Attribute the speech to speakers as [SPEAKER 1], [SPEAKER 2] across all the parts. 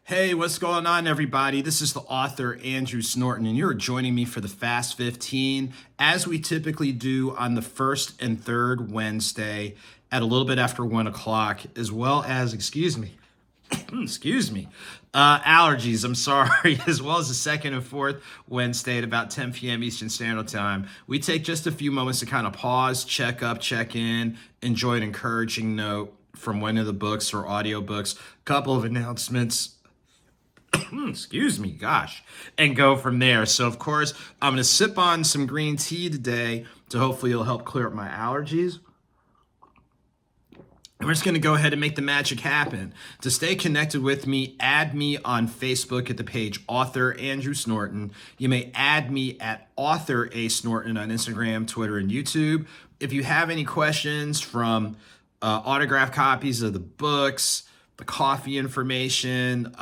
[SPEAKER 1] Hey, what's going on, everybody? This is the author Andrew Snorton, and you're joining me for the Fast 15, as we typically do on the first and third Wednesday at a little bit after 1 o'clock, as well as, allergies, I'm sorry, as well as the second and fourth Wednesday at about 10 p.m. Eastern Standard Time. We take just a few moments to kind of pause, check up, check in, enjoy an encouraging note from one of the books or audiobooks, a couple of announcements, and go from there. So, of course, I'm going to sip on some green tea today to hopefully it'll help clear up my allergies. And we're just going to go ahead and make the magic happen. To stay connected with me, add me on Facebook at the page Author Andrew Snorton. You may add me at AuthorASnorton on Instagram, Twitter, and YouTube. If you have any questions from autographed copies of the books, the coffee information,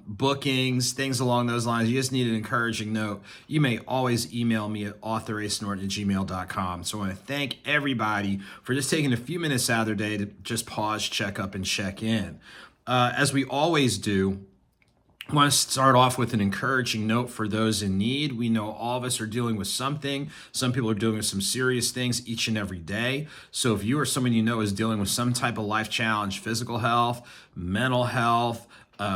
[SPEAKER 1] bookings, things along those lines, you just need an encouraging note, you may always email me at AuthorASnorton@gmail.com. So I want to thank everybody for just taking a few minutes out of their day to just pause, check up, and check in. As we always do, I want to start off with an encouraging note for those in need. We know all of us are dealing with something. Some people are dealing with some serious things each and every day. So if you or someone you know is dealing with some type of life challenge, physical health, mental health,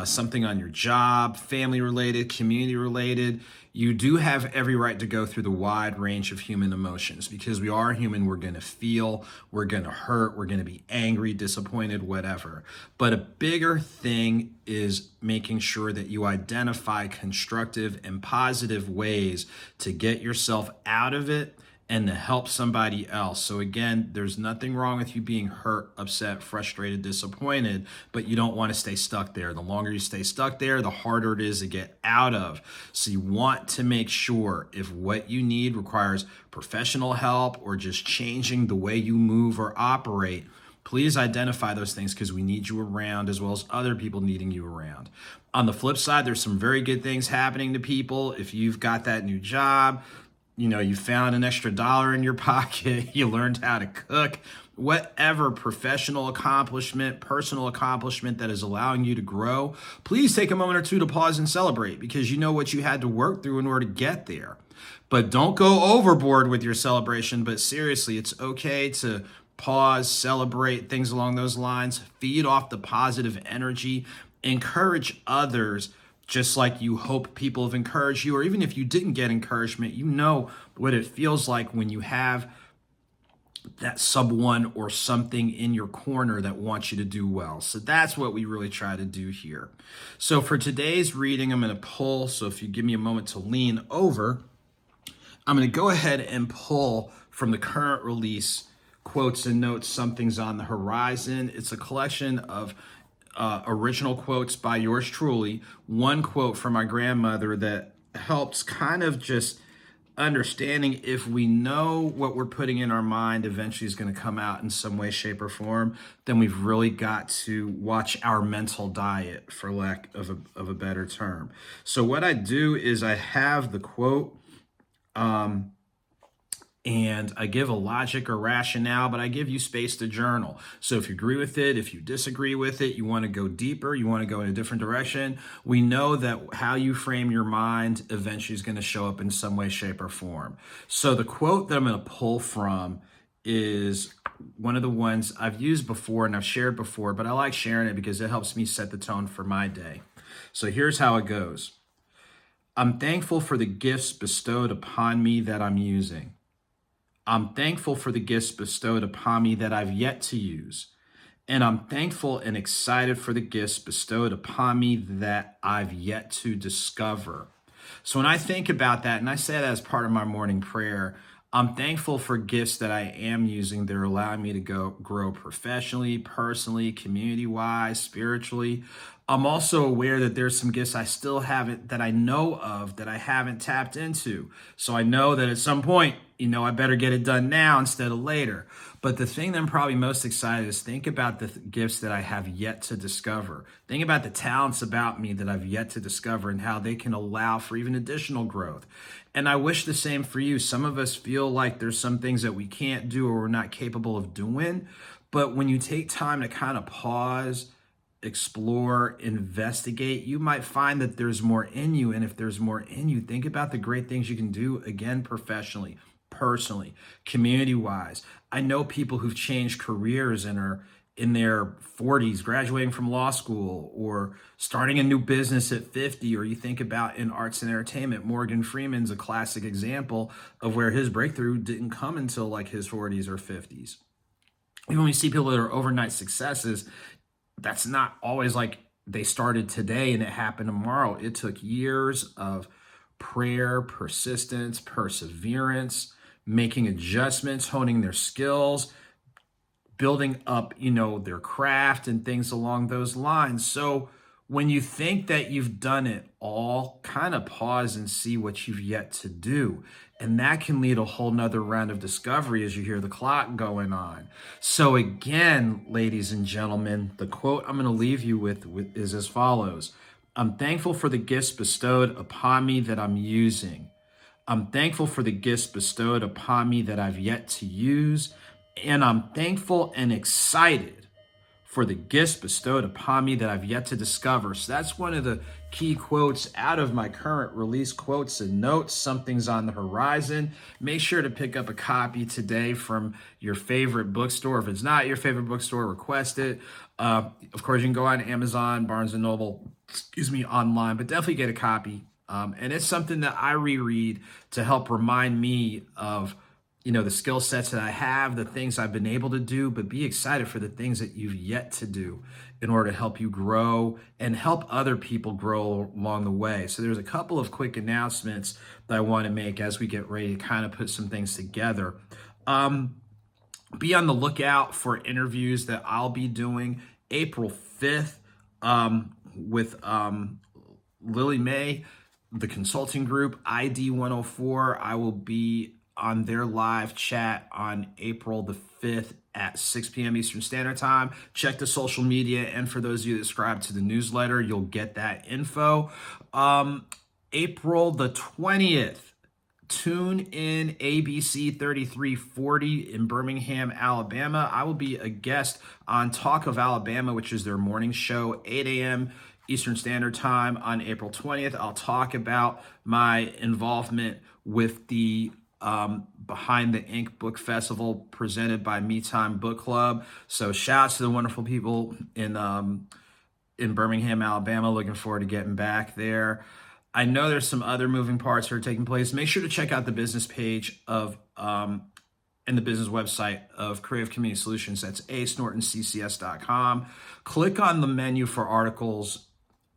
[SPEAKER 1] something on your job, family related, community related, you do have every right to go through the wide range of human emotions, because we are human. We're going to feel, we're going to hurt, we're going to be angry, disappointed, whatever. But a bigger thing is making sure that you identify constructive and positive ways to get yourself out of it and to help somebody else. So again, there's nothing wrong with you being hurt, upset, frustrated, disappointed, but you don't want to stay stuck there. The longer you stay stuck there, the harder it is to get out of. So you want to make sure, if what you need requires professional help or just changing the way you move or operate, please identify those things, because we need you around, as well as other people needing you around. On the flip side, there's some very good things happening to people. If you've got that new job, you found an extra dollar in your pocket, you learned how to cook, whatever professional accomplishment, personal accomplishment that is allowing you to grow, please take a moment or two to pause and celebrate, because you know what you had to work through in order to get there. But don't go overboard with your celebration. But seriously, it's okay to pause, celebrate, things along those lines, feed off the positive energy, encourage others, just like you hope people have encouraged you. Or even if you didn't get encouragement, you know what it feels like when you have that someone or something in your corner that wants you to do well. So that's what we really try to do here. So for today's reading, I'm going to pull, so if you give me a moment to lean over, I'm going to go ahead and pull from the current release, Quotes and Notes, Something's on the Horizon. It's a collection of original quotes by yours truly. One quote from my grandmother that helps kind of just understanding, if we know what we're putting in our mind eventually is going to come out in some way, shape, or form, then we've really got to watch our mental diet, for lack of a better term. So what I do is I have the quote, and I give a logic or rationale, but I give you space to journal. So if you agree with it, if you disagree with it, you want to go deeper, you want to go in a different direction, we know that how you frame your mind eventually is going to show up in some way, shape, or form. So the quote that I'm going to pull from is one of the ones I've used before and I've shared before, but I like sharing it because it helps me set the tone for my day. So here's how it goes. I'm thankful for the gifts bestowed upon me that I'm using. I'm thankful for the gifts bestowed upon me that I've yet to use. And I'm thankful and excited for the gifts bestowed upon me that I've yet to discover. So when I think about that, and I say that as part of my morning prayer, I'm thankful for gifts that I am using that are allowing me to grow professionally, personally, community-wise, spiritually. I'm also aware that there's some gifts I still haven't, that I know of, that I haven't tapped into. So I know that at some point, I better get it done now instead of later. But the thing that I'm probably most excited is think about the gifts that I have yet to discover. Think about the talents about me that I've yet to discover and how they can allow for even additional growth. And I wish the same for you. Some of us feel like there's some things that we can't do or we're not capable of doing. But when you take time to kind of pause, explore, investigate, you might find that there's more in you. And if there's more in you, think about the great things you can do, again, professionally, personally, community wise. I know people who've changed careers and are in their 40s, graduating from law school or starting a new business at 50. Or you think about in arts and entertainment, Morgan Freeman's a classic example of where his breakthrough didn't come until like his 40s or 50s. Even when we see people that are overnight successes, that's not always like they started today and it happened tomorrow. It took years of prayer, persistence, perseverance, making adjustments, honing their skills, building up, their craft and things along those lines. So when you think that you've done it all, kind of pause and see what you've yet to do. And that can lead a whole nother round of discovery as you hear the clock going on. So again, ladies and gentlemen, the quote I'm going to leave you with is as follows. I'm thankful for the gifts bestowed upon me that I'm using. I'm thankful for the gifts bestowed upon me that I've yet to use. And I'm thankful and excited for the gifts bestowed upon me that I've yet to discover. So that's one of the key quotes out of my current release, Quotes and Notes. Something's on the horizon. Make sure to pick up a copy today from your favorite bookstore. If it's not your favorite bookstore, request it. Of course, you can go on Amazon, Barnes & Noble, online, but definitely get a copy. And it's something that I reread to help remind me of the skill sets that I have, the things I've been able to do, but be excited for the things that you've yet to do in order to help you grow and help other people grow along the way. So there's a couple of quick announcements that I want to make as we get ready to kind of put some things together. Be on the lookout for interviews that I'll be doing April 5th with Lily May, the consulting group, ID 104. I will be on their live chat on April the 5th at 6 p.m. Eastern Standard Time. Check the social media, and for those of you that subscribe to the newsletter, you'll get that info. April the 20th, tune in ABC 3340 in Birmingham, Alabama. I will be a guest on Talk of Alabama, which is their morning show, 8 a.m. Eastern Standard Time on April 20th. I'll talk about my involvement with the Behind the Ink Book Festival presented by Me Time Book Club. So shouts to the wonderful people in Birmingham, Alabama. Looking forward to getting back there. I know there's some other moving parts that are taking place. Make sure to check out the business page of and the business website of Creative Community Solutions. That's AuthorASnortonCCS.com. Click on the menu for articles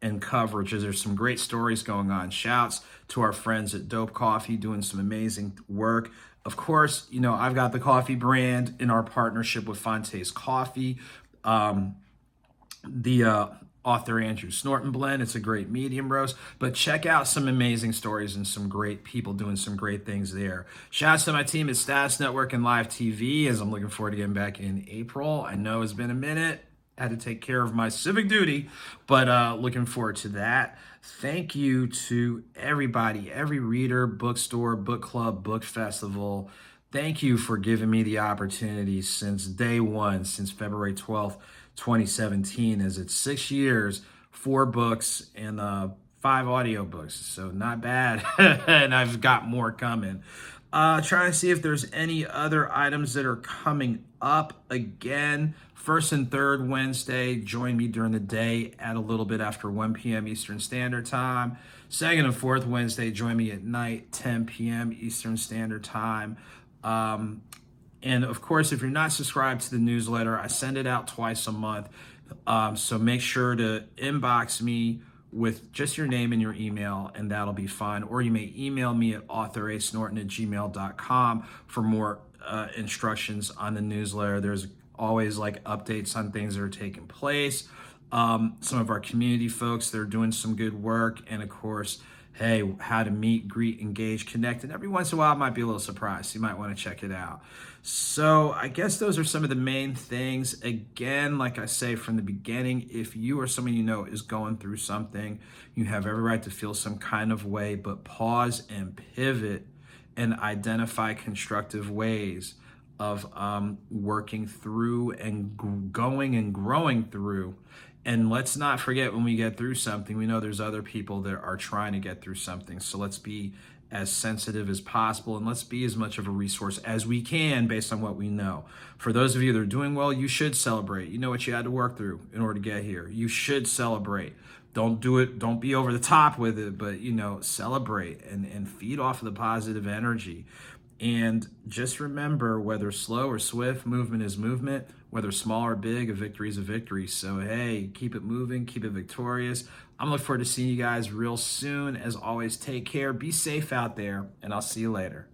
[SPEAKER 1] and coverage, as there's some great stories going on. Shouts to our friends at Dope Coffee doing some amazing work. Of course, I've got the coffee brand in our partnership with Fonte's Coffee. The AuthorASnorton blend. It's a great medium roast, but check out some amazing stories and some great people doing some great things there. Shouts to my team at Status Network and Live TV, as I'm looking forward to getting back in April. I know it's been a minute. Had to take care of my civic duty, but looking forward to that. Thank you to everybody, every reader, bookstore, book club, book festival. Thank you for giving me the opportunity since day one, since February 12th, 2017, as it's 6 years, 4 books, and 5 audiobooks. So not bad. And I've got more coming. Trying to see if there's any other items that are coming up. Again, first and third Wednesday, join me during the day at a little bit after 1 p.m. Eastern Standard Time. Second and fourth Wednesday, join me at night, 10 p.m. Eastern Standard Time. And of course, if you're not subscribed to the newsletter, I send it out twice a month. So make sure to inbox me with just your name and your email, and that'll be fine. Or you may email me at AuthorASnorton@gmail.com for more instructions on the newsletter. There's always like updates on things that are taking place. Some of our community folks, they're doing some good work. And of course, hey, how to meet, greet, engage, connect. And every once in a while, it might be a little surprise. You might want to check it out. So I guess those are some of the main things. Again, like I say from the beginning, if you or someone you know is going through something, you have every right to feel some kind of way, but pause and pivot and identify constructive ways of working through and going and growing through And let's not forget, when we get through something, we know there's other people that are trying to get through something. So let's be as sensitive as possible, and let's be as much of a resource as we can based on what we know. For those of you that are doing well, you should celebrate. You know what you had to work through in order to get here. You should celebrate. Don't do it, don't be over the top with it, but celebrate and feed off of the positive energy. And just remember, whether slow or swift, movement is movement. Whether small or big, a victory is a victory. So, hey, keep it moving, keep it victorious. I'm looking forward to seeing you guys real soon. As always, take care, be safe out there, and I'll see you later.